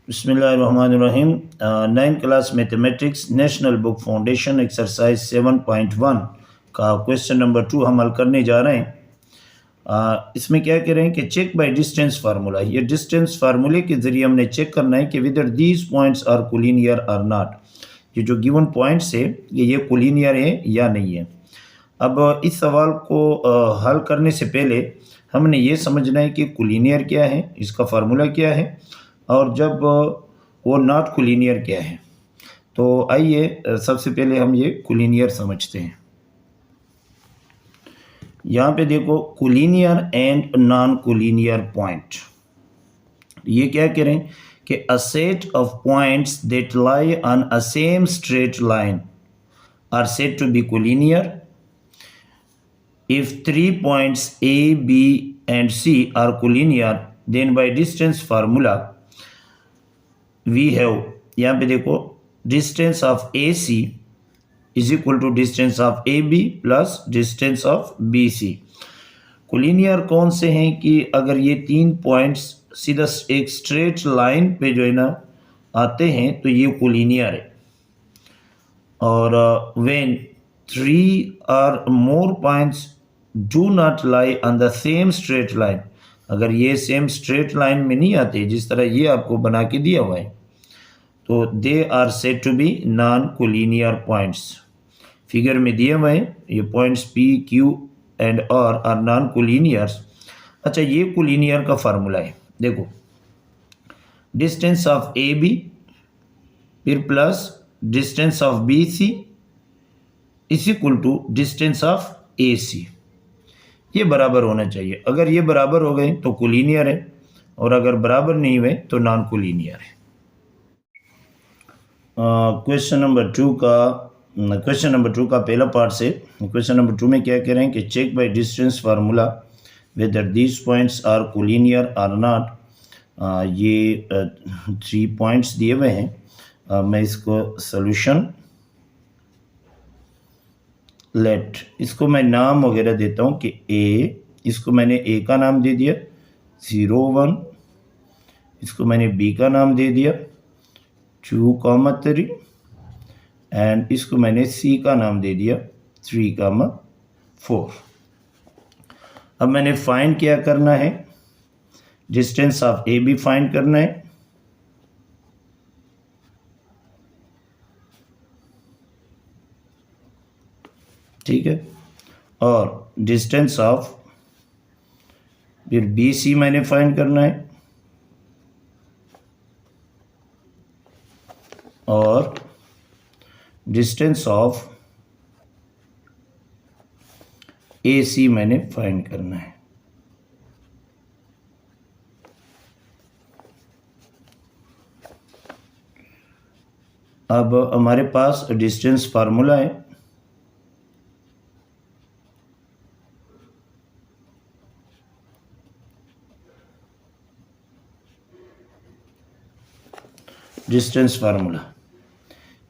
बिस्मिल्लाहिर्रहमानिर्रहीम। 9th class mathematics national book foundation exercise 7.1 का question number 2 हम हल करने जा रहे हैं। इसमें क्या कह रहे हैं कि चेक बाय डिस्टेंस फार्मूला। ये डिस्टेंस फार्मूले के ज़रिए हमने चेक करना है कि whether these points are collinear or not. ये जो गिवन पॉइंट्स है ये कोलिनियर है या नहीं है। अब इस सवाल को हल करने से पहले हमने ये समझना है कि कोलिनियर क्या है, इसका फार्मूला क्या है, और जब वो नॉट कोलिनियर क्या है। तो आइए सबसे पहले हम ये कोलिनियर समझते हैं। यहाँ पे देखो collinear and non collinear point. ये क्या कह रहे हैं कि a set of points that lie on a same straight line are said to be collinear if 3 points A, B and C are collinear then by distance formula we have, यहाँ पे देखो distance of AC is equal to distance of AB plus distance of BC। Collinear कौन से हैं कि अगर ये 3 points सीधा एक स्ट्रेट लाइन पे जो है ना आते हैं तो ये कोलिनियर है। और when 3 or more points do not lie on the same straight line, अगर ये सेम स्ट्रेट लाइन में नहीं आते जिस तरह ये आपको बना के दिया हुआ है तो they are said to be non collinear points. Figure में दिए हुए हैं ये points P Q and R non collinears. अच्छा, ये कोलिनियर का फार्मूला है। देखो डिस्टेंस ऑफ ए बी फिर plus distance of B C is equal to distance of A C. ये बराबर होना चाहिए। अगर ये बराबर हो गए तो कोलिनियर है और अगर बराबर नहीं हुए तो नॉन कोलिनियर है। क्वेश्चन नंबर टू का पहला पार्ट से क्वेश्चन नंबर 2 में क्या कह रहे हैं कि check by distance formula whether these points are collinear or not. ये 3 पॉइंट्स दिए हुए हैं। मैं इसको सोल्यूशन लेट, इसको मैं नाम वगैरह देता हूँ कि ए, इसको मैंने ए का नाम दे दिया 0 1, इसको मैंने बी का नाम दे दिया 2 3 एंड इसको मैंने सी का नाम दे दिया 3 4। अब मैंने फाइंड क्या करना है, distance of A B find करना है। ठीक है, और डिस्टेंस ऑफ फिर बी सी मैंने फाइंड करना है और डिस्टेंस ऑफ ए सी मैंने फाइंड करना है। अब हमारे पास डिस्टेंस फार्मूला है। डिस्टेंस फार्मूला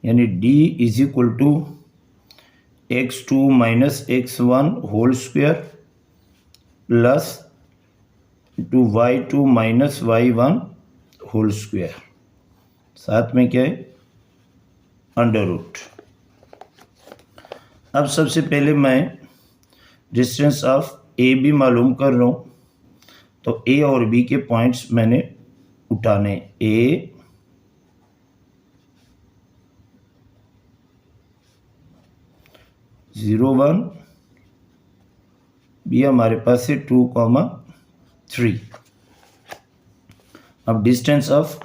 यानी d is equal to x2 minus x1 whole square plus to y2 minus y1 whole square, साथ में क्या है अंडर रूट। अब सबसे पहले मैं डिस्टेंस ऑफ ए बी मालूम कर रहा हूँ तो ए और बी के पॉइंट्स मैंने उठाने। ए 0 1, बी हमारे पास है 2 3। अब डिस्टेंस ऑफ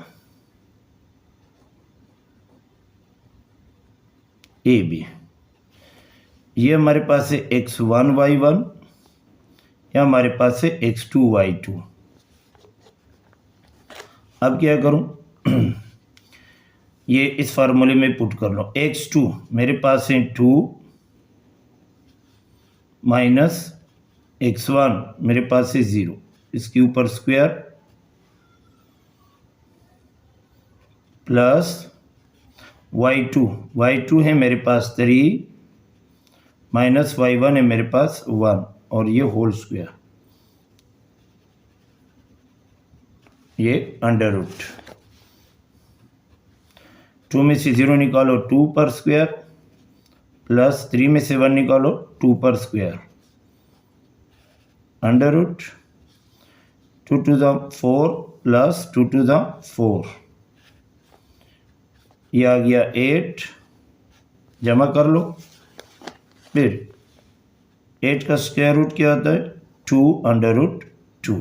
ए बी, ये हमारे पास है x1 y1, या हमारे पास है x2 y2। अब क्या करूं ये इस फार्मूले में पुट कर लो। x2 मेरे पास है 2 माइनस x1 मेरे पास है 0, इसके ऊपर स्क्वायर प्लस y2 है मेरे पास 3 माइनस y1 है मेरे पास 1 और ये होल स्क्वायर, ये अंडर रूट। 2 में से 0 निकालो 2 पर स्क्वायर, प्लस 3 में से 1 निकालो 2 पर square, under root 2 to the 4 plus 2 to the 4, ये आ गया 8, जमा कर लो। फिर 8 का स्क्वायर रूट क्या होता है? 2 अंडर रूट 2।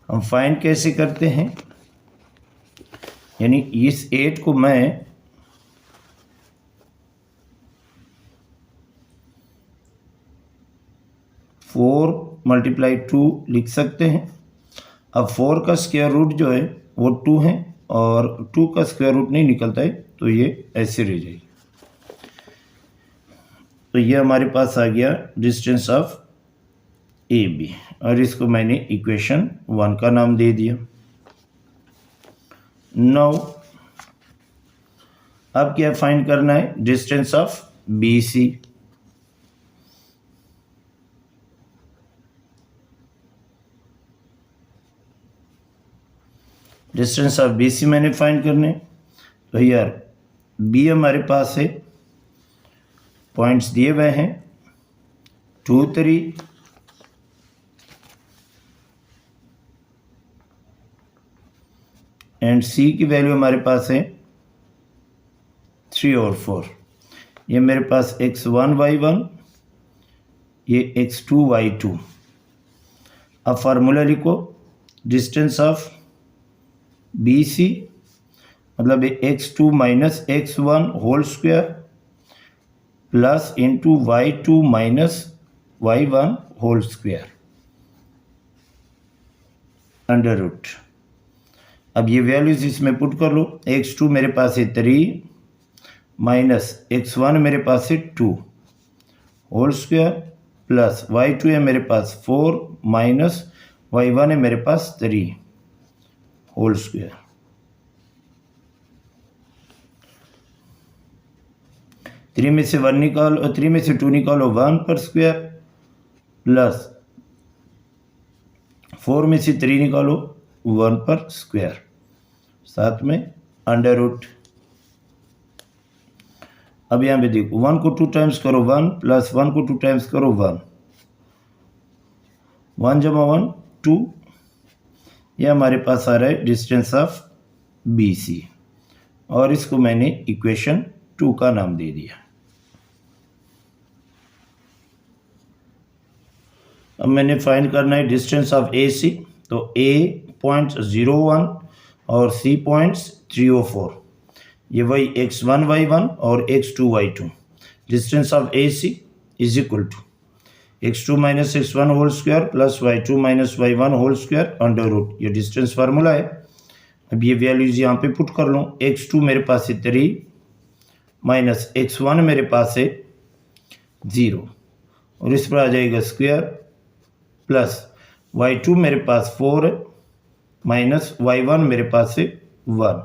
हम फाइंड कैसे करते हैं? यानी इस 8 को मैं 4 मल्टीप्लाई 2 लिख सकते हैं। अब 4 का स्क्वायर रूट जो है वो 2 है और 2 का स्क्वायर रूट नहीं निकलता है, तो ये ऐसे रह जाएगी। तो ये हमारे पास आ गया डिस्टेंस ऑफ ए बी, और इसको मैंने इक्वेशन 1 का नाम दे दिया। नाउ अब क्या फाइंड करना है? Distance of B C. Distance of B C मैंने फाइंड करने। तो यार बी हमारे पास है, पॉइंट्स दिए हुए हैं 2 3 एंड सी की वैल्यू हमारे पास है 3 और 4। ये मेरे पास x1 y1, ये x2 y2। अब फार्मूला लिखो, डिस्टेंस ऑफ बी सी मतलब x2 minus x1 whole square plus into y2 minus y1 whole square under root. अब ये वैल्यूज इसमें पुट कर लो। x2 मेरे पास है 3 माइनस x1 मेरे पास है 2 होल स्क्वायर प्लस y2 है मेरे पास 4 माइनस y1 है मेरे पास 3 होल स्क्वायर। 3 में से 1 निकालो, 3 में से 2 निकालो 1 पर स्क्वायर प्लस 4 में से 3 निकालो 1 पर स्क्वायर, साथ में अंडर रूट। अब यहाँ पे देखो 1 को 2 टाइम्स करो 1 प्लस 1 को 2 टाइम्स करो 1, 1 जमा 1 2। यह हमारे पास आ रहा है डिस्टेंस ऑफ बी सी, और इसको मैंने इक्वेशन 2 का नाम दे दिया। अब मैंने फाइंड करना है डिस्टेंस ऑफ ए सी। तो ए पॉइंट 01 और सी पॉइंट्स 304, ये वही x1 y1 और x2 y2। Distance of A C is equal to x2 minus x1 whole square plus y2 minus y1 whole square under root. ये distance formula है। अब ये values यहाँ पे पुट कर लो। x2 मेरे पास है 3 माइनस x1 मेरे पास है 0, और इस पर आ जाएगा स्क्वायर प्लस y2 मेरे पास 4 है माइनस y1 मेरे पास है 1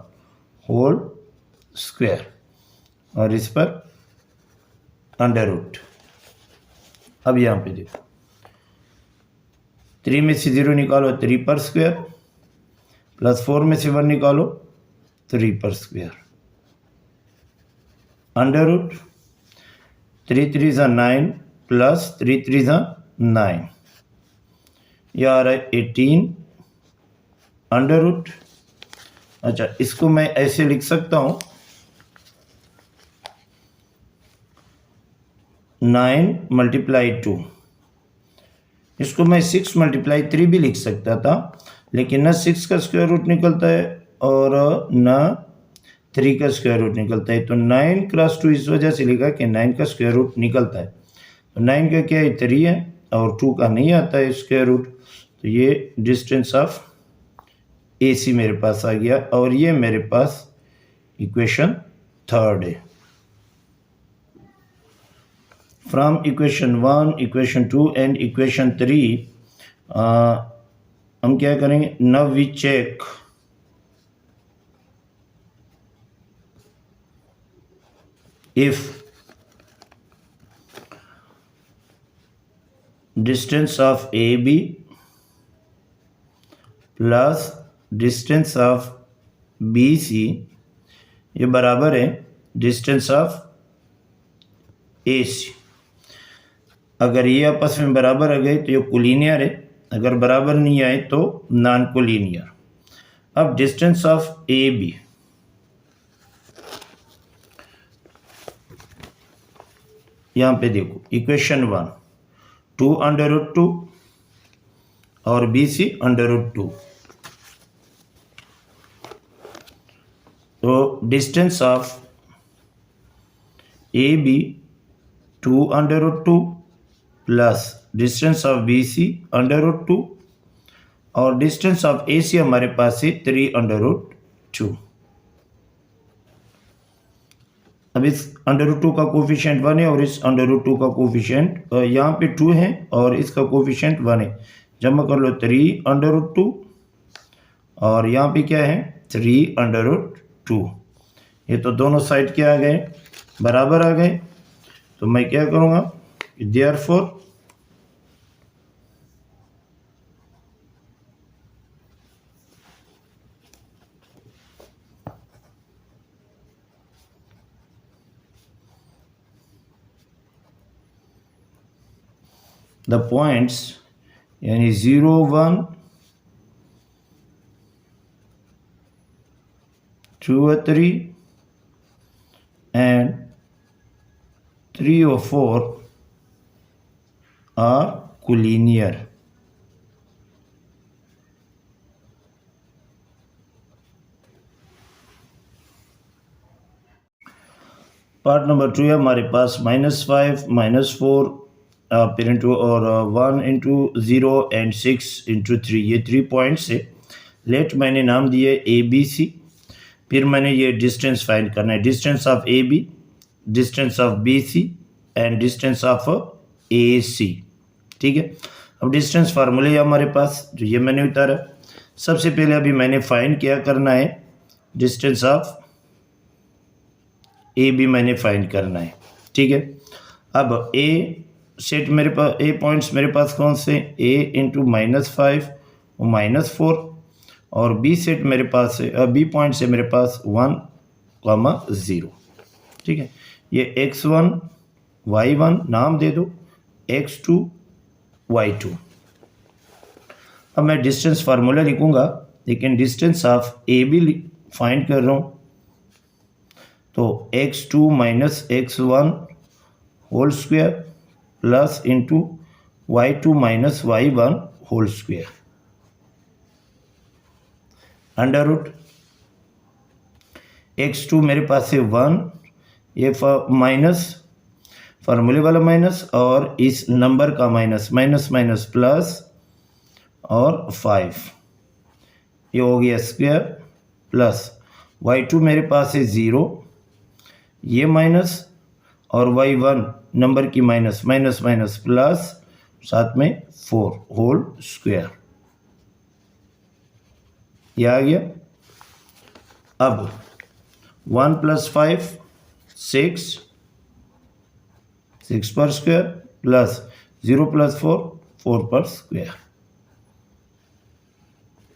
होल स्क्वायर, और इस पर अंडर रूट। अब यहाँ पे देखो 3 में से 0 निकालो 3 पर स्क्वायर प्लस 4 में से 1 निकालो 3 पर स्क्वायर, अंडर रूट 3 3 ज़ा 9 प्लस 3 3 ज़ा 9, यह आ रहा है 18 अंडर रूट। अच्छा, इसको मैं ऐसे लिख सकता हूँ 9 मल्टीप्लाई 2। इसको मैं 6 मल्टीप्लाई 3 भी लिख सकता था, लेकिन ना 6 का स्क्वायर रूट निकलता है और ना 3 का स्क्वायर रूट निकलता है। तो 9 क्रॉस 2 इस वजह से लिखा कि 9 का स्क्वायर रूट निकलता है। तो 9 का क्या है 3 है, और 2 का नहीं आता है स्क्वायर रूट। तो ये डिस्टेंस ऑफ ए सी मेरे पास आ गया, और ये मेरे पास इक्वेशन 3 है। From equation 1, equation 2 and equation 3 हम क्या करेंगे? Now we check if distance of AB plus distance of BC ये बराबर है डिस्टेंस ऑफ ए सी। अगर ये आपस में बराबर आ गए तो ये कोलिनियर है, अगर बराबर नहीं आए तो नॉन कोलिनियर। अब डिस्टेंस ऑफ ए बी, यहाँ पे देखो इक्वेशन 1 2√2 और बी सी √2। तो distance of A B 2√2 plus distance of B C √2 और डिस्टेंस ऑफ ए सी हमारे पास है 3√2। अब इस √2 का कोफिशिएंट 1 है और इस √2 का कोफिशिएंट यहाँ पे 2 है और इसका कोफिशिएंट 1 है। जमा कर लो 3√2 और यहाँ पे क्या है 3√2। ये तो दोनों साइड क्या आ गए, बराबर आ गए। तो मैं क्या करूँगा, देयरफॉर the points यानी 0 1 2 or 3 and 3 or 4 are collinear. Part number 2 है हमारे पास -5 -4 फिर इंटू और 1 इंटू 0 एंड 6 इंटू 3, ये 3 पॉइंट्स है। लेट मैंने नाम दिए ए बी सी। फिर मैंने ये डिस्टेंस फाइंड करना है, distance of A B, distance of B C and distance of A C. ठीक है, अब डिस्टेंस फार्मूले हमारे पास जो ये मैंने उतारा। सबसे पहले अभी मैंने फाइंड क्या करना है, डिस्टेंस ऑफ ए बी मैंने फाइंड करना है। ठीक है, अब ए सेट मेरे पास, ए पॉइंट्स मेरे पास कौन से, ए इंटू -5 -4 और बी सेट मेरे पास है, बी पॉइंट से मेरे पास 1,0। ठीक है, ये x1 y1 नाम दे दो, x2 y2। अब मैं डिस्टेंस फार्मूला लिखूंगा, लेकिन distance of A B find कर रहा हूँ। तो x2 - x1 whole square plus into y2 - y1 whole square under root. x2 मेरे पास है 1, ये माइनस फार्मूले वाला माइनस और इस नंबर का माइनस, माइनस माइनस प्लस और 5, ये हो गया स्क्वायर प्लस y2 मेरे पास है 0, ये माइनस और y1 नंबर की माइनस, माइनस माइनस प्लस साथ में 4 होल स्क्वायर, ये आ गया। अब 1 + 5 6, 6 पर स्क्वायर प्लस 0 + 4 4 पर स्क्वायर,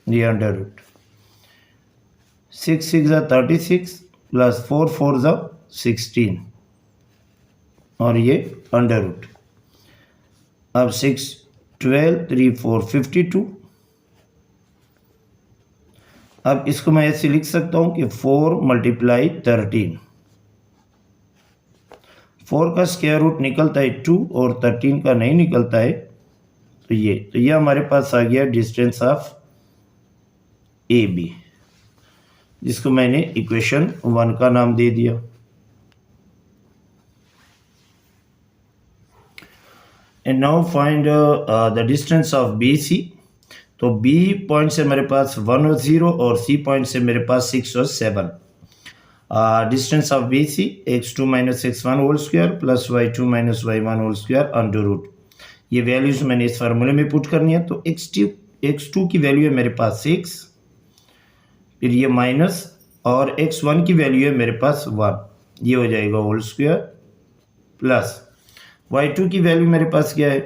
ये अंडर रूट। 6 6 36 प्लस 4 4 16 और ये अंडर रूट। अब 6 12 3 4 52। अब इसको मैं ऐसे लिख सकता हूँ कि 4 × 13। 4 का स्क्वायर रूट निकलता है 2 और 13 का नहीं निकलता है, तो ये हमारे पास आ गया डिस्टेंस ऑफ ए बी, जिसको मैंने इक्वेशन 1 का नाम दे दिया। And now find the distance of B C. तो बी पॉइंट से मेरे पास 1 और 0 और सी पॉइंट से मेरे पास 6 और 7। Distance of B C x2 - x1 whole square plus y2 - y1 whole square under root. ये वैल्यूज मैंने इस फार्मूले में पुट करनी है। तो x2 की वैल्यू है मेरे पास 6, फिर ये माइनस और x1 की वैल्यू है मेरे पास 1, ये हो जाएगा होल स्क्वायर प्लस y2 की वैल्यू मेरे पास क्या है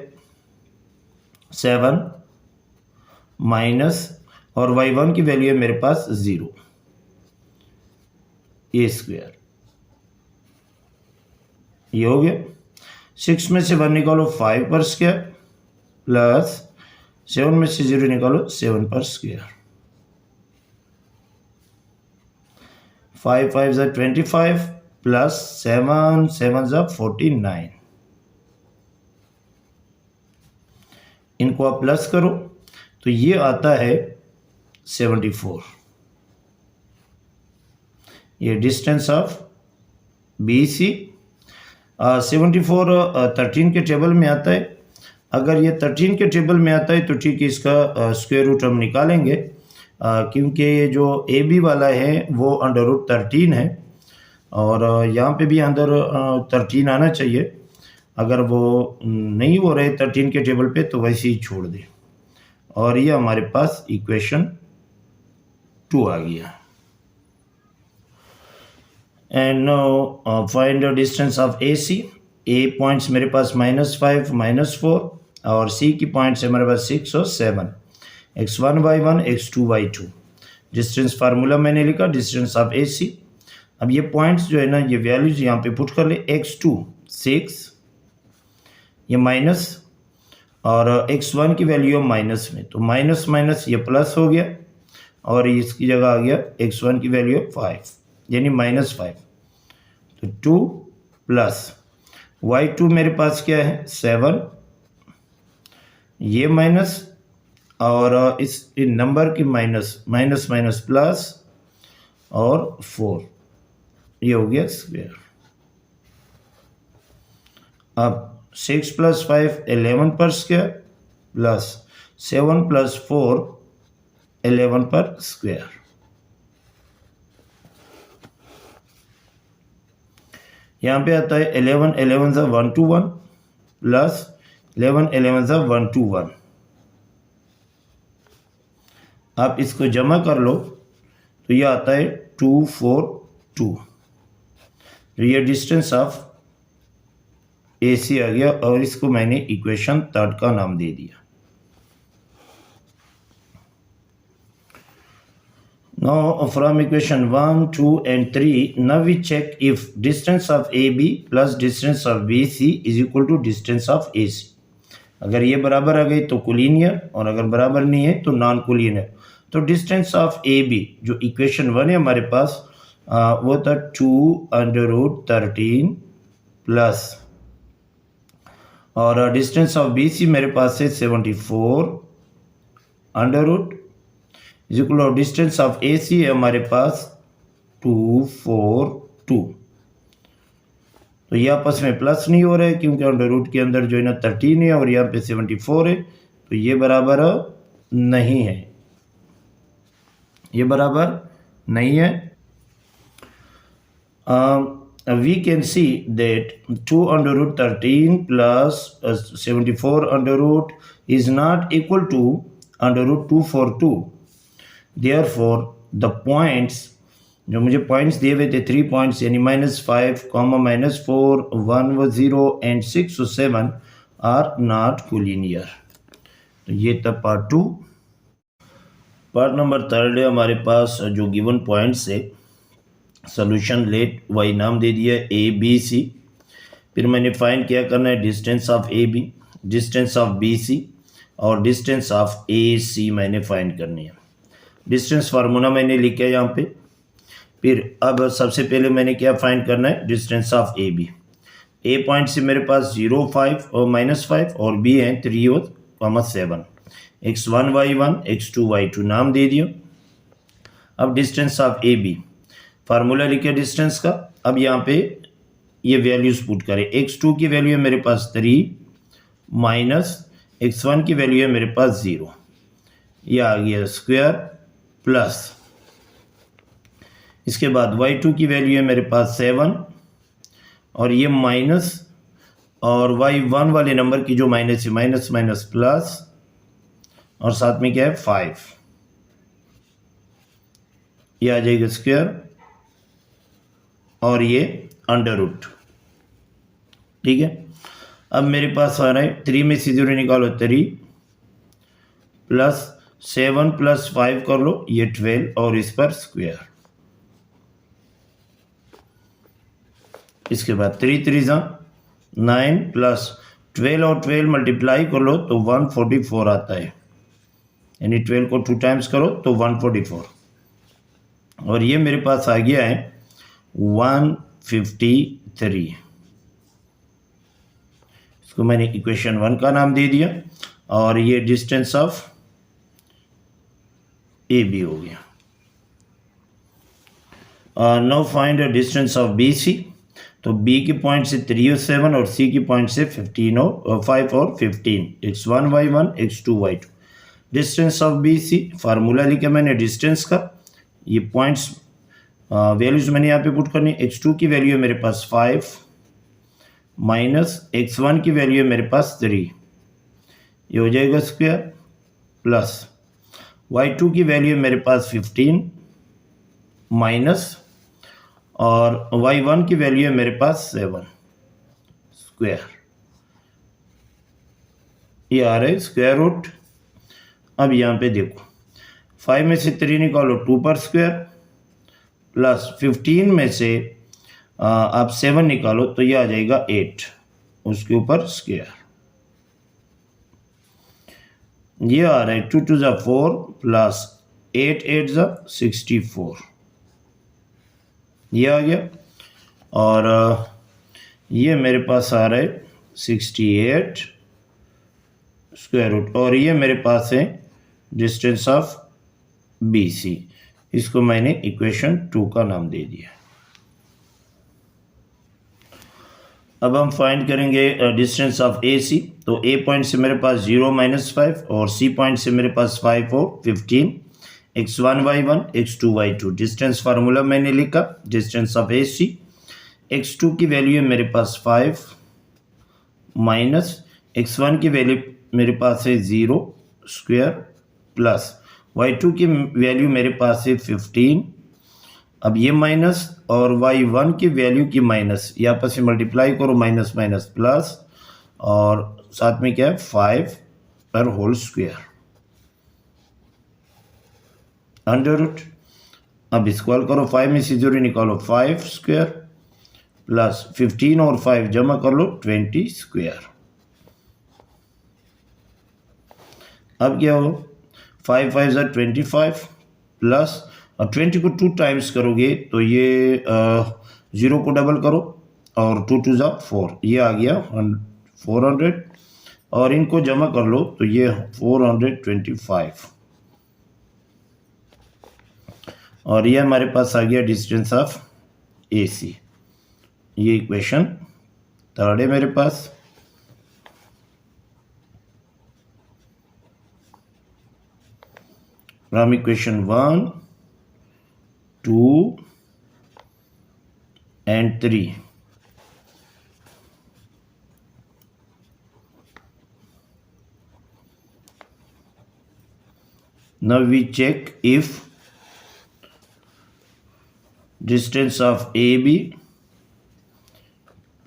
7 माइनस और y1 की वैल्यू है मेरे पास 0, ए स्क्वायर, ये हो गया। 6 में से 1 निकालो 5 पर स्क्वायर, प्लस 7 में से 0 निकालो 7 पर स्क्वायर। 5 5 ज़ा 25 प्लस 7 7 ज़ा 49। इनको आप प्लस करो तो ये आता है 74। ये डिस्टेंस ऑफ बी सी 74 13 के टेबल में आता है। अगर ये 13 के टेबल में आता है तो ठीक है, इसका स्क्वायर रूट हम निकालेंगे, क्योंकि ये जो ए बी वाला है वो अंडर रूट 13 है, और यहाँ पे भी अंदर 13 आना चाहिए। अगर वो नहीं हो रहे 13 के टेबल पे तो वैसे ही छोड़ दें, और ये हमारे पास इक्वेशन 2 आ गया। And now find the distance of A C. A points मेरे पास -5 -4, और सी की पॉइंट्स है मेरे पास 6 और 7, x1 y1 x2 y2। Distance formula मैंने लिखा, डिस्टेंस ऑफ ए सी। अब ये पॉइंट्स जो है ना, ये वैल्यूज यहाँ पे पुट कर ले। x2 6, ये माइनस, और x1 की वैल्यू माइनस में, तो माइनस माइनस ये प्लस हो गया, और इसकी जगह आ गया x1 की वैल्यू 5, यानी -5। तो 2 प्लस y2 मेरे पास क्या है 7, ये माइनस, और इस नंबर की माइनस माइनस माइनस प्लस, और 4, ये हो गया स्क्वायर। अब 6 + 5 11 पर स्क्वायर, प्लस 7 + 4 11 पर स्क्वायर। यहाँ पे आता है 11 11 ज़ा 121, प्लस 11 11 ज़ा 121। आप इसको जमा कर लो तो ये आता है 242। ये डिस्टेंस ऑफ ए सी आ गया, और इसको मैंने इक्वेशन 3 का नाम दे दिया। Now from equation 1, 2 and 3, now we check if distance of AB plus distance of BC is equal to distance of AC. अगर ये बराबर आ गई तो कोलिनियर, और अगर बराबर नहीं है तो नॉन कोलिनियर। तो डिस्टेंस ऑफ AB जो इक्वेशन 1 है हमारे पास, वो था 2√13 प्लस, और डिस्टेंस ऑफ BC मेरे पास है 74 under root is equal to distance of AC है हमारे पास 242। तो ये आपस में प्लस नहीं हो रहा है, क्योंकि अंडर रूट के अंदर जो है ना 13 है, और यहाँ पे 74 है, तो ये बराबर नहीं है, ये बराबर नहीं है। We can see that 2√13 plus 74 under root is not equal to √242। Therefore, the points जो मुझे पॉइंट्स दिए हुए थे 3 पॉइंट्स, यानी -5, -4, 1 व 0 एंड 6 व 7 आर नॉट कोलिनियर। तो ये था पार्ट 2। पार्ट नंबर 3 है हमारे पास, जो गिवन पॉइंट्स है, सोल्यूशन लेट वाई नाम दे दिया ABC। फिर मैंने फाइंड क्या करना है, distance of AB, distance of BC, और डिस्टेंस ऑफ AC मैंने फाइंड करनी है। डिस्टेंस फार्मूला मैंने लिखा है यहाँ पे। फिर अब सबसे पहले मैंने क्या फाइंड करना है, distance of AB। A point से मेरे पास 0 5 और -5, और B है 3 और 7, x1 y1 x2 y2 नाम दे दियो। अब डिस्टेंस ऑफ AB फार्मूला लिखे डिस्टेंस का। अब यहाँ पे ये वैल्यूज पुट करें। x2 की वैल्यू है मेरे पास 3, माइनस x1 की वैल्यू है मेरे पास 0, ये आ गया स्क्वायर, प्लस इसके बाद y2 की वैल्यू है मेरे पास 7, और ये माइनस, और y1 वाले नंबर की जो माइनस है माइनस माइनस प्लस, और साथ में क्या है 5, ये आ जाएगा स्क्वायर, और ये अंडर रूट। ठीक है, अब मेरे पास आ रहा है 3 में से 0 निकालो 3, प्लस 7 + 5 कर लो, ये 12, और इस पर स्क्वायर। इसके बाद 3 3 9 प्लस 12 और 12 मल्टीप्लाई कर लो तो 144 आता है, यानी 12 को 2 टाइम्स करो तो 144, और ये मेरे पास आ गया है 153। इसको मैंने इक्वेशन 1 का नाम दे दिया, और ये डिस्टेंस ऑफ ए बी हो गया। Now find the distance of B C. तो बी के पॉइंट से 3 और 7 और सी के पॉइंट से 15 और 5 और 15, x1 y1 x2 y2। Distance of B C, formula लिखा मैंने डिस्टेंस का, ये पॉइंट्स वैल्यूज मैंने यहाँ पे पुट करनी। x2 की वैल्यू है मेरे पास 5 माइनस x1 की वैल्यू है मेरे पास 3, ये हो जाएगा स्क्वायर, प्लस y2 की वैल्यू है मेरे पास 15 माइनस, और y1 की वैल्यू है मेरे पास 7 स्क्वायर, ये आ रहा है स्क्वायर रूट। अब यहाँ पे देखो 5 में से 3 निकालो 2 पर स्क्वायर, प्लस 15 में से आप 7 निकालो तो ये आ जाएगा 8, उसके ऊपर स्क्वायर, ये आ रहा है 2 2 ज़ा 4 प्लस 8 8 ज़ा 64, ये आ गया। और ये मेरे पास आ रहा है 68 स्क्वायर रूट, और ये मेरे पास है डिस्टेंस ऑफ बी सी। इसको मैंने इक्वेशन 2 का नाम दे दिया। अब हम फाइंड करेंगे डिस्टेंस ऑफ ए सी। तो ए पॉइंट से मेरे पास 0 - 5 और सी पॉइंट से मेरे पास 5 और 15, x1 y1 x2 y2। Distance formula मैंने लिखा, distance of A C, x2 की वैल्यू है मेरे पास 5 माइनस x1 की वैल्यू मेरे पास है 0 स्क्वायर, प्लस y2 की वैल्यू मेरे पास है 15। अब ये माइनस और y1 की वैल्यू की माइनस, ये आपस में मल्टीप्लाई करो, माइनस माइनस प्लस, और साथ में क्या है 5 पर होल स्क्वायर अंडर रूट। अब स्क्वायर करो, 5 में से 0 निकालो 5 स्क्वायर, प्लस 15 और 5 जमा कर लो 20 स्क्वायर। अब क्या हो, 5 5 ज़ा 25 प्लस, और 20 को 2 टाइम्स करोगे तो ये 0 को डबल करो, और 2 2 ज़ा 4, ये आ गया 400, और इनको जमा कर लो तो ये 425, और ये हमारे पास आ गया डिस्टेंस ऑफ ए सी। ये इक्वेशन 3 है मेरे पास। From equation 1 2 and 3, now we check if distance of AB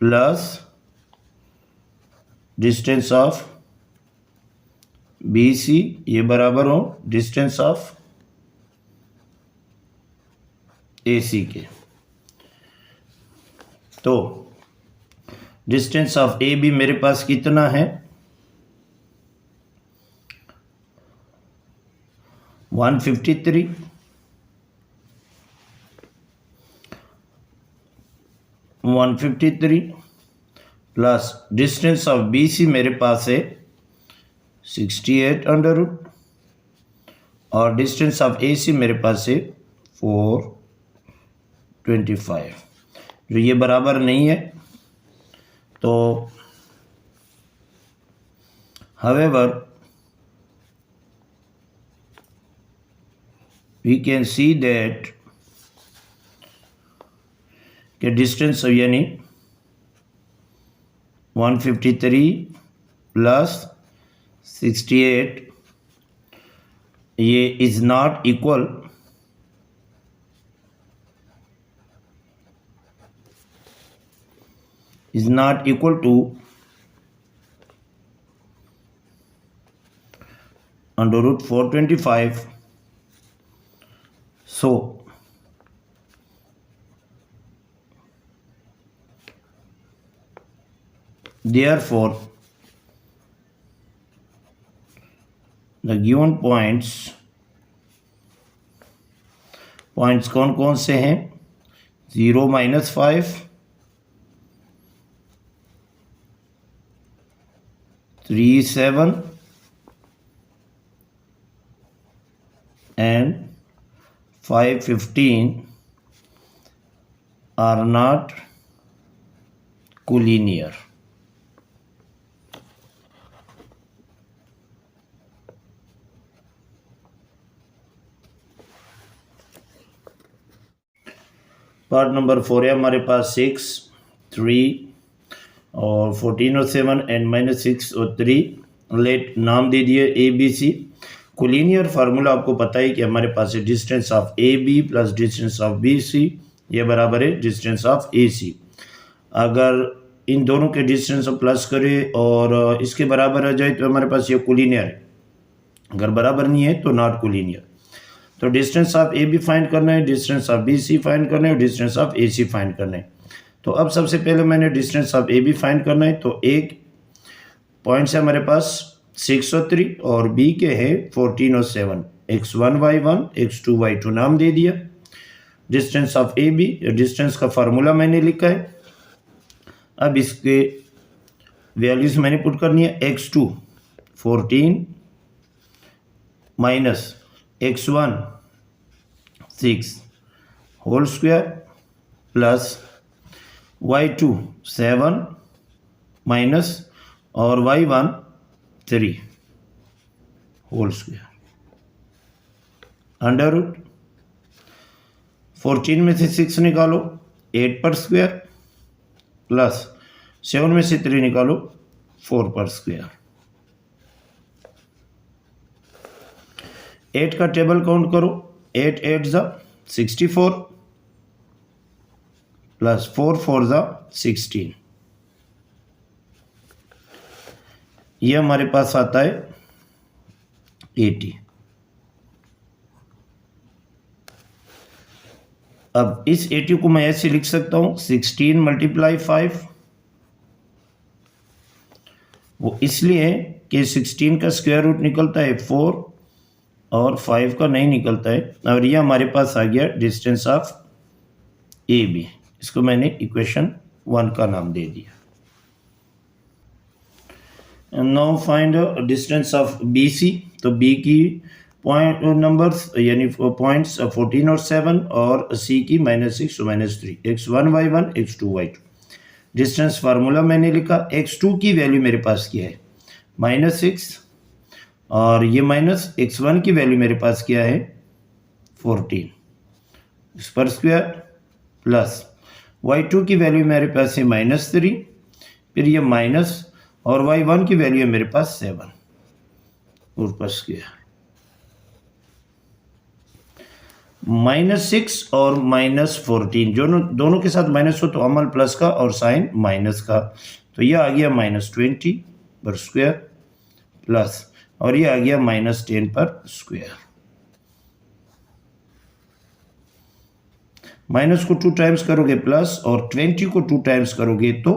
plus distance of BC ये बराबर हो डिस्टेंस ऑफ AC के। तो डिस्टेंस ऑफ AB मेरे पास कितना है, 153, प्लस डिस्टेंस ऑफ BC मेरे पास है 68 अंडर रूट, और डिस्टेंस ऑफ AC मेरे पास है 425, जो ये बराबर नहीं है। तो however we can see that कि डिस्टेंस यानी 153 प्लस 68 ये is not equal to under root 425। So Therefore, the given points कौन कौन से हैं? 0, -5, 3, 7 and 5, 15 are not collinear. Part number 4 है हमारे पास 6, 3 और 14 और 7 एंड -6 और 3. लेट नाम दे दिए A B C. Collinear formula आपको पता है कि हमारे पास है distance of A B plus distance of B C, ये बराबर है डिस्टेंस ऑफ ए सी. अगर इन दोनों के डिस्टेंस को प्लस करें और इसके बराबर आ जाए तो हमारे पास ये कोलिनियर है. अगर बराबर नहीं है तो नॉट कोलिनियर. तो distance of A B find करना है, distance of B C find करना है और distance of A C find करना है. तो अब सबसे पहले मैंने distance of A B find करना है. तो एक पॉइंट है हमारे पास 6 और 3 और बी के हैं 14 और 7. x1 y1 x2 y2 नाम दे दिया. Distance of A B, distance का फार्मूला मैंने लिखा है. अब इसके वैल्यूज मैंने पुट करनी है. x2 14 minus x1 6 whole square plus y2 7 minus और y1 3 whole square under root 14 में से 6 निकालो 8 पर स्क्वायर प्लस 7 में से 3 निकालो 4 पर स्क्वायर. 8 का टेबल काउंट करो. 8 8 ज़ा 64 प्लस 4 4 ज़ा 16. ये हमारे पास आता है 80. अब इस 80 को मैं ऐसे लिख सकता हूँ 16 × 5. वो इसलिए कि 16 का स्क्वायर रूट निकलता है 4 और 5 का नहीं निकलता है. और ये हमारे पास आ गया डिस्टेंस ऑफ ए बी. इसको मैंने इक्वेशन 1 का नाम दे दिया. Now find distance of B C. तो बी की पॉइंट नंबर्स यानी पॉइंट्स 14 और 7 और सी की -6 और -3. x1 y1 x2 y2. Distance formula मैंने लिखा. x2 की वैल्यू मेरे पास क्या है -6 और ये माइनस x1 की वैल्यू मेरे पास क्या है 14 इस पर स्क्वायर प्लस y2 की वैल्यू मेरे पास है -3. फिर ये माइनस और y1 की वैल्यू है मेरे पास 7 ऊपर स्क्वायर. -6 और -14 दोनों के साथ माइनस हो तो अमल प्लस का और साइन माइनस का. तो ये आ गया -20 पर स्क्वायर प्लस और ये आ गया -10 पर स्क्वायर. माइनस को 2 टाइम्स करोगे प्लस और 20 को 2 टाइम्स करोगे तो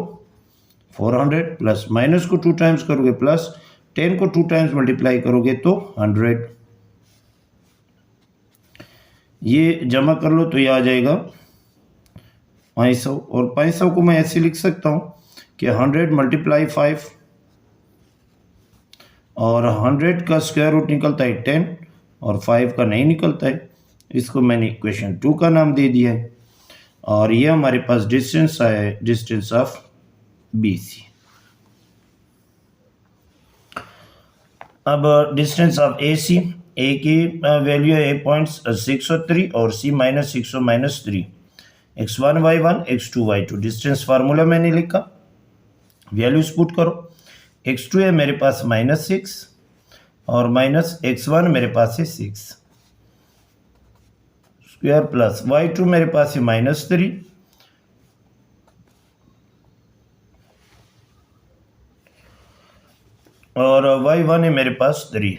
400 प्लस माइनस को 2 टाइम्स करोगे प्लस 10 को 2 टाइम्स मल्टीप्लाई करोगे तो 100. ये जमा कर लो तो ये आ जाएगा 500. और 500 को मैं ऐसे लिख सकता हूँ कि 100 × 5 और 100 का स्क्वायर रूट निकलता है 10 और 5 का नहीं निकलता है. इसको मैंने इक्वेशन 2 का नाम दे दिया है. और ये हमारे पास डिस्टेंस है डिस्टेंस ऑफ बी सी. अब डिस्टेंस ऑफ ए सी. ए की वैल्यू है 8.6 और 3 और सी -6 और -3. x1 y1 x2 y2. Distance formula मैंने लिखा. वैल्यूज पुट करो. x2 है मेरे पास -6 और -x1 मेरे पास है 6 स्क्वायर प्लस y2 मेरे पास है -3 और y1 है मेरे पास 3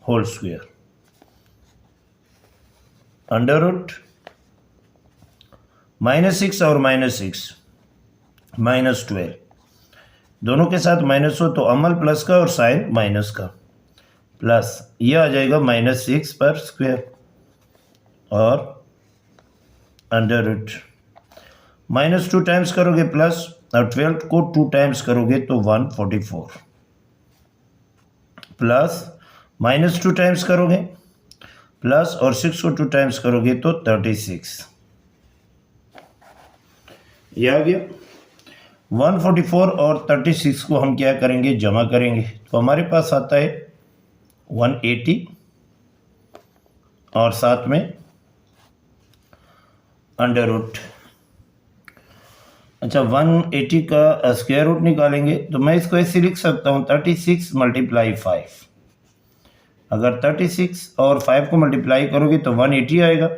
होल स्क्वायर अंडर रूट -6 और -6 -12, दोनों के साथ माइनस हो तो अमल प्लस का और साइन माइनस का, प्लस ये आ जाएगा -6 पर स्क्वायर और अंडर रूट, -2 टाइम्स करोगे प्लस और 12 को 2 टाइम्स करोगे तो 144, प्लस -2 टाइम्स करोगे प्लस और 6 को 2 टाइम्स करोगे तो 36, ये आ गया। 144 और 36 को हम क्या करेंगे, जमा करेंगे, तो हमारे पास आता है 180 और साथ में अंडर रूट। अच्छा, 180 का स्क्वायर रूट निकालेंगे तो मैं इसको ऐसे लिख सकता हूँ 36 × 5। अगर 36 और 5 को मल्टीप्लाई करोगे तो 180 आएगा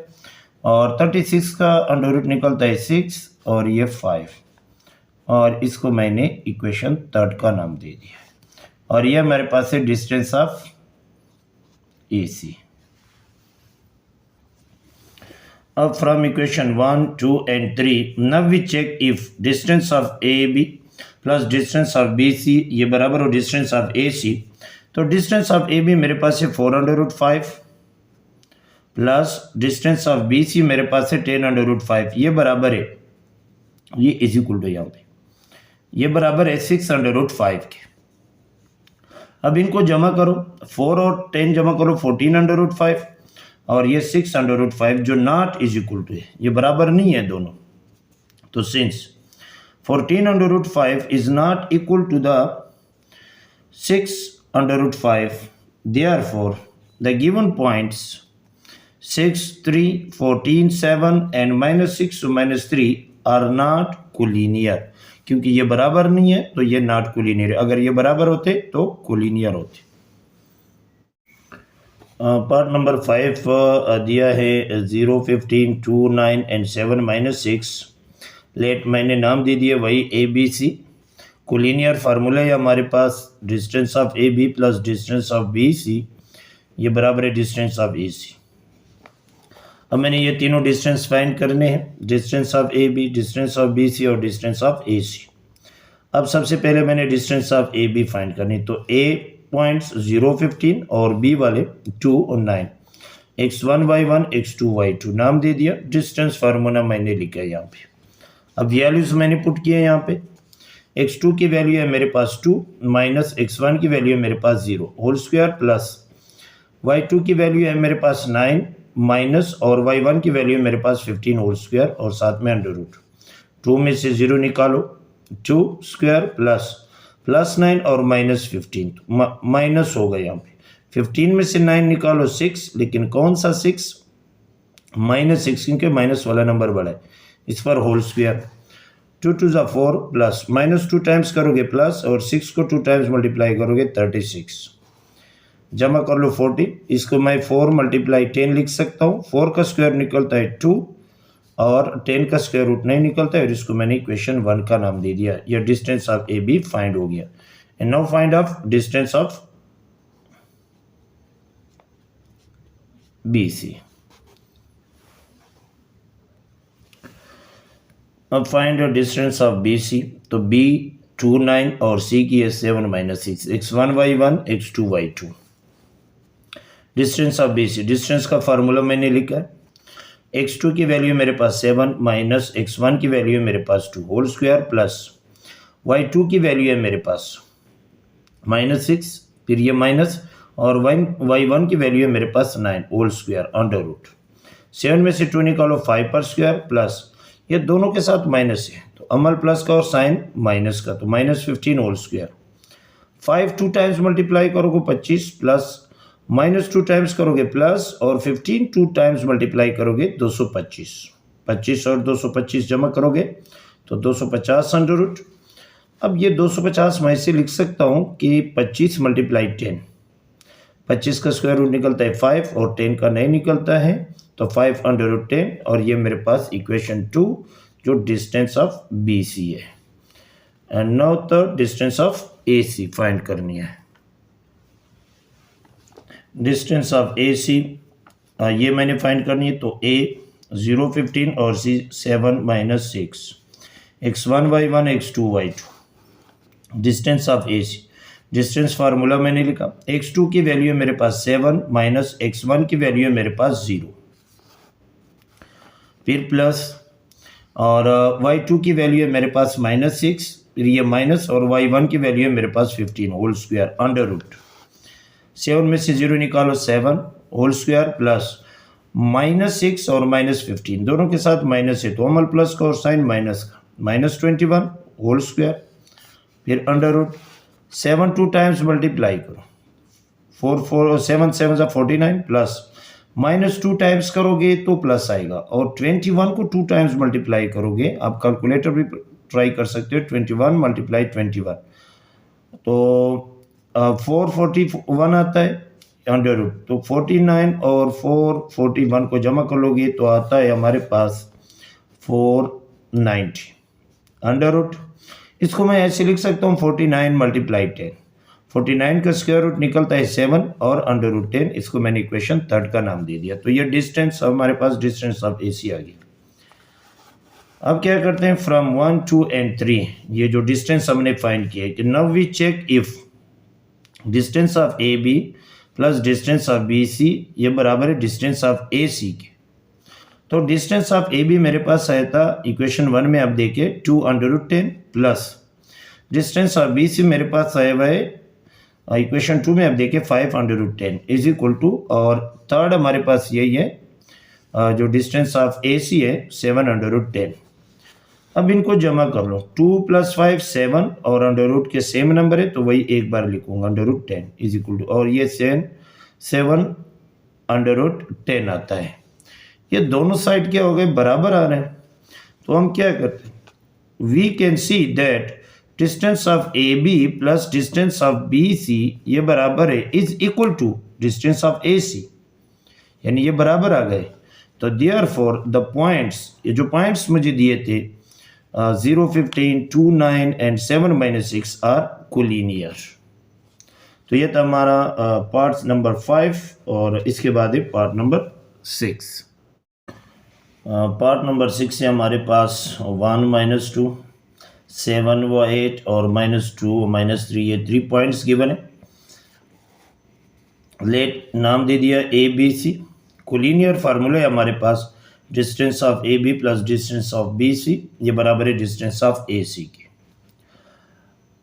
और 36 का अंडर रूट निकलता है 6 और ये 5, और इसको मैंने इक्वेशन 3 का नाम दे दिया और ये हमारे पास है डिस्टेंस ऑफ AC। अब from equation 1, 2 and 3 now we check if distance of AB plus distance of BC ये बराबर हो डिस्टेंस ऑफ AC। तो डिस्टेंस ऑफ AB मेरे पास है 4√5 प्लस डिस्टेंस ऑफ BC मेरे पास है 10√5, ये बराबर है, ये इज इक्वल टू यहाँ पे ये बराबर है 6√5 के। अब इनको जमा करो, 4 और 10 जमा करो 14√5 और ये 6√5 जो नॉट इज इक्वल टू है, ये बराबर नहीं है दोनों। तो since 14√5 is not equal to the 6√5, therefore the given points 6, 3, 14, 7 and -6 to -3 are not collinear। क्योंकि ये बराबर नहीं है तो ये नॉट कोलिनियर है, अगर ये बराबर होते तो कोलिनियर होते। पार्ट नंबर 5 दिया है 0, 15, 2, 9 and 7 -6। लेट मैंने नाम दे दिया वही ABC। कोलिनियर फार्मूला है हमारे पास distance of AB plus distance of BC ये बराबर है डिस्टेंस ऑफ AC। अब मैंने ये तीनों डिस्टेंस फाइंड करने हैं, distance of AB, distance of BC और डिस्टेंस ऑफ AC। अब सबसे पहले मैंने डिस्टेंस ऑफ AB फाइंड करनी, तो A पॉइंट्स 0, 15 और B वाले 2 और 9, x1 y1 x2 y2 नाम दे दिया, डिस्टेंस फार्मूला मैंने लिखा है यहाँ पे। अब वैल्यूज मैंने पुट किए यहाँ पे, x2 की वैल्यू है मेरे पास 2 माइनस x1 की वैल्यू है मेरे पास 0 होल स्क्वायर प्लस y2 की वैल्यू है मेरे पास 9 माइनस और y1 की वैल्यू है मेरे पास 15 होल स्क्वायर और साथ में अंडर रूट। 2 में से 0 निकालो, 2 स्क्वायर प्लस 9 और -15 माइनस हो गया यहाँ पे। 15 में से 9 निकालो 6, लेकिन कौन सा 6, -6 क्योंकि माइनस वाला नंबर बड़ा है, इस पर होल स्क्वायर 2 2 ज़ा 4 प्लस -2 टाइम्स करोगे प्लस और 6 को 2 टाइम्स मल्टीप्लाई करोगे 36, जमा कर लो 40, इसको मैं 4 × 10 लिख सकता हूँ। 4 का स्क्वायर निकलता है 2 और 10 का स्क्वायर रूट नहीं निकलता है और इसको मैंने इक्वेशन 1 का नाम दे दिया। यह डिस्टेंस ऑफ AB फाइंड हो गया। And now find of distance of BC। अब फाइंड डिस्टेंस ऑफ BC, तो B 2, 9 और C की है 7 -6, x1 y1 x2 y2। Distance of BC, distance का फार्मूला मैंने लिखा है, x2 की वैल्यू मेरे पास 7 माइनस x1 की वैल्यू है मेरे पास 2 होल स्क्वायर प्लस y2 की वैल्यू है मेरे पास -6, फिर ये माइनस और y1 की वैल्यू है मेरे पास 9 होल स्क्वायर अंडर रूट। 7 में से 2 निकालो 5 पर स्क्वायर प्लस ये दोनों के साथ माइनस है तो अमल प्लस का और साइन माइनस का, तो -15 होल स्क्वायर। 5 2 टाइम्स मल्टीप्लाई करोगे 25 प्लस -2 टाइम्स करोगे प्लस और 15 2 टाइम्स मल्टीप्लाई करोगे 225, 25 और 225 जमा करोगे तो 250 अंडर रूट। अब ये 250 मैं इसे लिख सकता हूँ कि 25 × 10, 25 का स्क्वायर रूट निकलता है 5 और 10 का नहीं निकलता है तो 5 √ 10 और ये मेरे पास इक्वेशन 2 जो डिस्टेंस ऑफ BC है। And now the distance of AC find करनी है। डिस्टेंस ऑफ AC ये मैंने फाइंड करनी है, तो A 0, 15 और C 7 -6, x1 y1 x2 y2 distance of A C. Distance formula मैंने लिखा, x2 की वैल्यू है मेरे पास 7 माइनस x1 की वैल्यू है मेरे पास 0, फिर प्लस और y2 की वैल्यू है मेरे पास -6, फिर ये माइनस और y1 की वैल्यू है मेरे पास 15 होल स्क्वायर अंडर रूट 7 में से 0 निकालो 7 होल स्क्वायर प्लस -6 और -15 दोनों के साथ माइनस है तो अमल प्लस का और साइन माइनस का -21 होल स्क्वायर, फिर अंडर रूट 7 2 टाइम्स मल्टीप्लाई करो 7 7 49 प्लस -2 टाइम्स करोगे तो प्लस आएगा और 21 को 2 टाइम्स मल्टीप्लाई करोगे, आप कैलकुलेटर भी ट्राई कर सकते हो, 21 मल्टीप्लाई 21 तो 441 आता है अंडर रूट, तो 49 और 441 को जमा कर लोगे तो आता है हमारे पास 490 अंडर रूट। इसको मैं ऐसे लिख सकता हूँ 49 मल्टीप्लाई 10, 49 का स्क्वायर रूट निकलता है 7 और अंडर रूट 10, इसको मैंने इक्वेशन 3 का नाम दे दिया। तो ये डिस्टेंस हमारे पास डिस्टेंस ऑफ AC आ गई। अब क्या करते हैं फ्रॉम 1 2 एंड 3, ये जो डिस्टेंस हमने फाइंड किया है कि now we check if distance of AB plus distance of BC ये बराबर है डिस्टेंस ऑफ AC के। तो डिस्टेंस ऑफ AB मेरे पास आया था इक्वेशन 1 में, आप देखिए 2 under root 10 plus distance of BC मेरे पास आया हुआ है इक्वेशन 2 में, आप देखिए 5 under root 10 is equal to, और थर्ड हमारे पास यही है जो डिस्टेंस ऑफ AC है 7 अंडर रूट 10। अब इनको जमा कर लो 2 + 5 7 और अंडर रूट के सेम नंबर है तो वही एक बार लिखूंगा under root 10 is equal to, और ये 7 अंडर रूट 10 आता है। ये दोनों साइड क्या हो गए बराबर आ रहे हैं, तो हम क्या करते हैं we can see that distance of AB plus distance of BC ये बराबर है is equal to distance of AC, यानी ये बराबर आ गए। तो देयरफॉर द पॉइंट्स, ये जो पॉइंट्स मुझे दिए थे 0 15 2 9 एंड 7 -6 आर कोलिनियर। तो ये था हमारा पार्ट नंबर 5 और इसके बाद है पार्ट नंबर 6। पार्ट नंबर 6 से हमारे पास 1 -2 7 व 8 और -2 -3 ये 3 पॉइंट्स गिवन है। लेट नाम दे दिया ABC, कोलिनियर फार्मूला है हमारे पास distance of AB plus distance of BC ये बराबर है डिस्टेंस ऑफ AC के।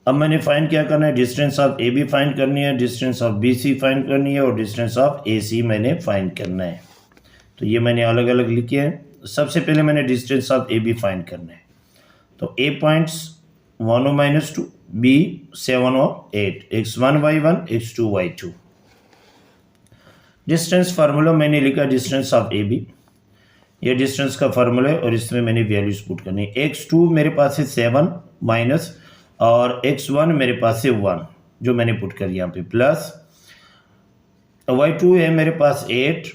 अब मैंने फाइंड क्या करना है, डिस्टेंस ऑफ AB फाइंड करनी है, डिस्टेंस ऑफ BC फाइंड करनी है और डिस्टेंस ऑफ AC मैंने फाइंड करना है। तो ये मैंने अलग अलग लिखे हैं। सबसे पहले मैंने डिस्टेंस ऑफ AB फाइंड करना है, तो A पॉइंट्स 1 और -2, B 7 और 8, x1 y1 x2 y2। Distance formula मैंने लिखा डिस्टेंस ऑफ AB, ये डिस्टेंस का फार्मूला है और इसमें मैंने वैल्यूज पुट करनी है। x2 मेरे पास है 7 माइनस और x1 मेरे पास है 1 जो मैंने पुट कर यहाँ पे, प्लस y2 है मेरे पास 8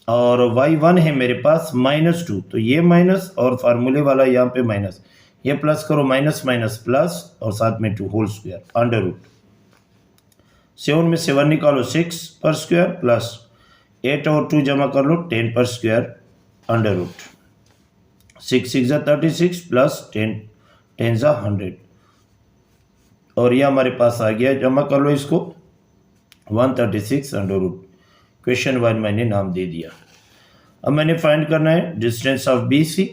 और y1 है मेरे पास -2, तो ये माइनस और फार्मूले वाला यहाँ पे माइनस, ये प्लस करो माइनस माइनस प्लस और साथ में 2 होल स्क्वायर अंडर रूट 7 में 7 निकालो 6 पर स्क्वायर प्लस 8 और 2 जमा कर लो 10 पर स्क्वायर अंडर रूट 6 6 36 प्लस 10 10 100 और ये हमारे पास आ गया, जमा कर लो इसको 136 अंडर रूट। क्वेश्चन 1 मैंने नाम दे दिया। अब मैंने फाइंड करना है डिस्टेंस ऑफ BC।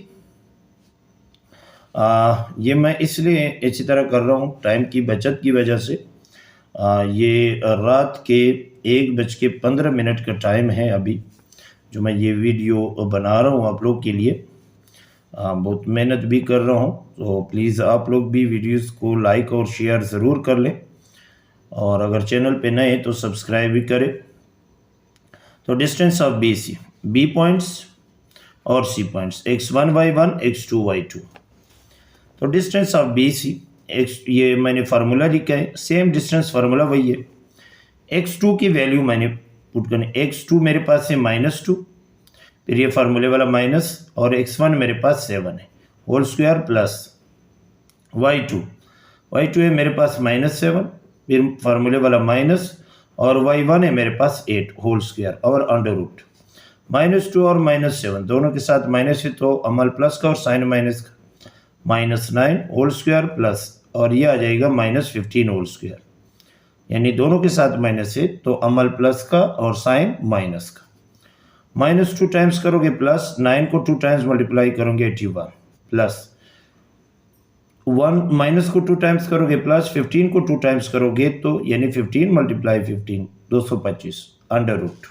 ये मैं इसलिए इसी तरह कर रहा हूँ टाइम की बचत की वजह से। ये रात के 1:15 का टाइम है अभी जो मैं ये वीडियो बना रहा हूँ आप लोग के लिए। बहुत मेहनत भी कर रहा हूँ, तो प्लीज़ आप लोग भी वीडियोस को लाइक और शेयर ज़रूर कर लें और अगर चैनल पे नए तो सब्सक्राइब भी करें। तो distance of BC, B points और C points x1 y1 x2 y2। तो डिस्टेंस ऑफ BC ये मैंने फार्मूला लिखा है, सेम डिस्टेंस फार्मूला वही है। x2 की वैल्यू मैंने पुट करनी, x2 मेरे पास है -2, फिर ये फार्मूले वाला माइनस और x1 मेरे पास 7 है होल स्क्वायर प्लस y2 है मेरे पास -7, फिर फार्मूले वाला माइनस और y1 है मेरे पास 8 होल स्क्वायर और अंडर रूट -2 और -7 दोनों के साथ माइनस है तो अमल प्लस का और साइन माइनस का -9 होल स्क्वायर प्लस, और ये आ जाएगा -15 होल स्क्वायर, यानी दोनों के साथ माइनस है तो अमल प्लस का और साइन माइनस का। -2 टाइम्स करोगे प्लस, 9 को 2 टाइम्स मल्टीप्लाई करोगे 81 प्लस 1 माइनस को 2 टाइम्स करोगे प्लस, 15 को 2 टाइम्स करोगे तो यानी 15 मल्टीप्लाई 15 225 अंडर रूट,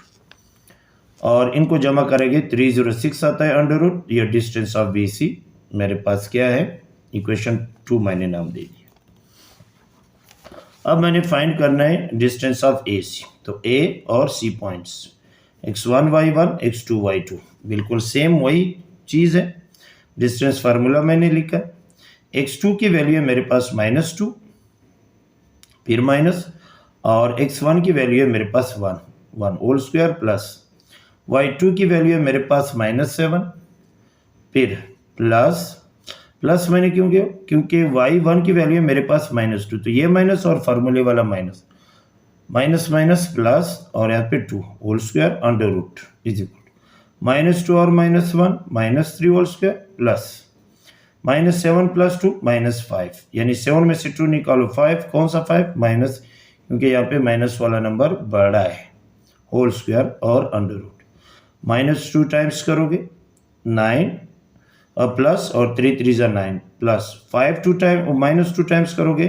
और इनको जमा करेंगे 306 आता है अंडर रूट। ये डिस्टेंस ऑफ बी सी मेरे पास क्या है, इक्वेशन 2 मैंने नाम दे दिया। अब मैंने फाइंड करना है डिस्टेंस ऑफ ए सी, तो ए और सी points x1 y1 x2 y2 बिल्कुल सेम वही चीज़ है। डिस्टेंस फार्मूला मैंने लिखा है, x2 की वैल्यू है मेरे पास -2 फिर माइनस, और x1 की वैल्यू है मेरे पास 1 होल स्क्वायर प्लस y2 की वैल्यू है मेरे पास -7 फिर प्लस मैंने क्यों किया, क्योंकि y1 की वैल्यू है मेरे पास -2, तो ये माइनस और फार्मूले वाला माइनस, माइनस प्लस और यहाँ पे 2 whole square under root is equal -2 और -1 -3 होल स्क्वायर प्लस -7 प्लस 2 -5, यानी 7 में से 2 निकालो 5, कौन सा 5 माइनस, क्योंकि यहाँ पे माइनस वाला नंबर बड़ा है, होल स्क्वायर और अंडर रूट। -2 टाइम्स करोगे 9 और प्लस और 3 3 जा 9 प्लस 5 2 टाइम -2 टाइम्स करोगे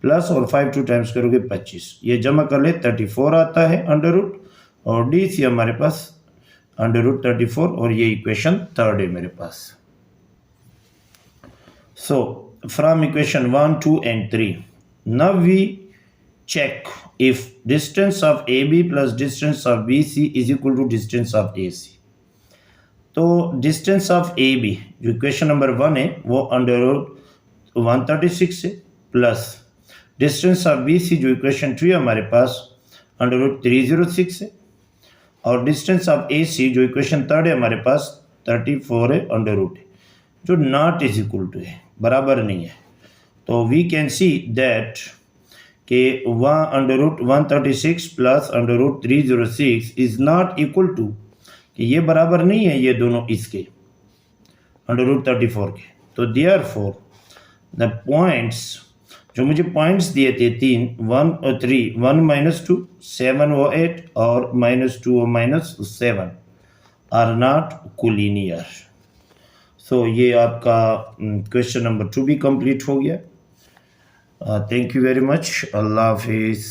प्लस और 5 2 टाइम्स करोगे 25, ये जमा कर ले 34 आता है अंडर रूट, और डी सी हमारे पास अंडर रूट 34, और ये इक्वेशन 3 है मेरे पास। So from equation 1 2 and 3 now we check if distance of A B plus distance of B C is equal to distance of A C. तो distance of A B जो equation number 1 है वो under root 136 है, plus distance of B C जो equation 2 है हमारे पास under root 306 है, और डिस्टेंस ऑफ ए सी जो इक्वेशन 3 है हमारे पास 34 है अंडर रूट है, जो नॉट इज इक्वल टू है, बराबर नहीं है। तो वी कैन सी दैट के under root 136 plus under root 306 is not equal to, कि ये बराबर नहीं है ये दोनों इसके अंडर रूट 34 के। तो देयरफॉर द पॉइंट्स जो मुझे पॉइंट्स दिए थे 3 1 और 3 1 -2 7 और 8 और -2 और -7 आर नॉट कोलिनियर। सो ये आपका क्वेश्चन नंबर 2 भी कंप्लीट हो गया। थैंक यू वेरी मच, अल्लाह हाफिज़।